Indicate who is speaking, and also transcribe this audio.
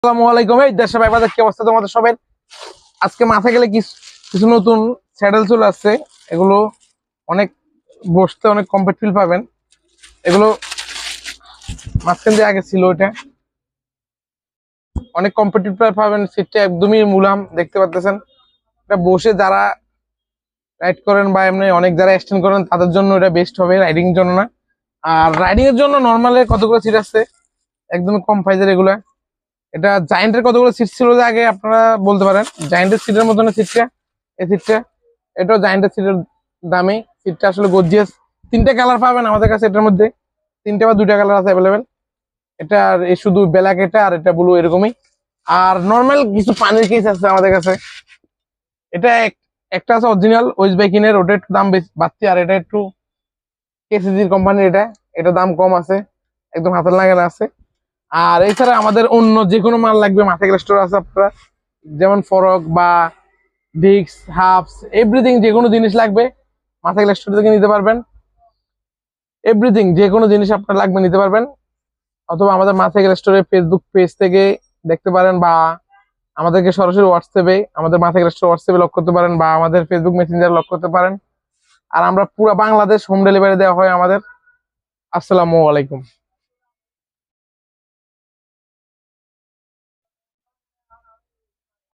Speaker 1: আসসালামু আলাইকুম। এই দেশে ভাই বাজার কি অবস্থা তোমাদের সবের? আজকে মাথায় গেলে কিছু কিছু নতুন স্যাডেল চলে আসছে। এগুলো অনেক বসতে অনেক কমফর্ট ফিল পাবেন। এগুলো মাঝখান দিয়ে আগে ছিল, ওইটা অনেক কমফর্টেবল পাবেন। সিটটা একদমই মুলাম, দেখতে পাচ্ছেন। এটা বসে যারা রাইড করেন বা এমনি অনেক যারা এক্সটেন্ড করেন তাদের জন্য এটা বেস্ট হবে, রাইডিং এর জন্য না। আর রাইডিং এর জন্য নর্মালে কতগুলো সিট আছে, একদমই কম প্রাইজের এগুলা। এটা জায়েন্টের কতগুলো সিট ছিল যে আগে আপনারা বলতে পারেন, জায়েন্টের সিটের মতন সিটটা, এই সিটটা এটাও জায়েন্টের সিটের দামে। সিটটা আসলে গর্জিয়াস। তিনটে কালার পাবেন আমাদের কাছে এটার মধ্যে, তিনটে বা দুইটা কালার আছে অ্যাভেলেবেল। এটা আর এই শুধু ব্ল্যাক, এটা আর এটা ব্লু, এরকমই। আর নর্মাল কিছু পানির কেস আছে আমাদের কাছে। এটা একটা আছে অরিজিনাল ওয়েস্ট বাইকিনের, ওটা একটু দাম বেশি বাড়তি। আর এটা একটু কেসিজির কোম্পানির, এটা এটা দাম কম আছে, একদম হাতের লাগানো আছে। আর এছাড়া আমাদের অন্য যে কোনো মাল লাগবে মাথায় স্টোর আছে আপনারা, যেমন ফরক বা ভিক্স, হাফস, এভরিথিং যে কোনো জিনিস লাগবে মাথায় স্টোর থেকে নিতে পারবেন। এভরিথিং যে কোনো জিনিস আপনার লাগবে নিতে পারবেন, অথবা আমাদের মাথায় স্টোরে ফেসবুক পেজ থেকে দেখতে পারেন, বা আমাদেরকে সরাসরি হোয়াটসঅ্যাপে, আমাদের মাথায় স্টোর হোয়াটসঅ্যাপে লক করতে পারেন, বা আমাদের ফেসবুক মেসেঞ্জারে লক করতে পারেন। আর আমরা পুরো বাংলাদেশ হোম ডেলিভারি দেওয়া হয় আমাদের। আসসালামু আলাইকুম।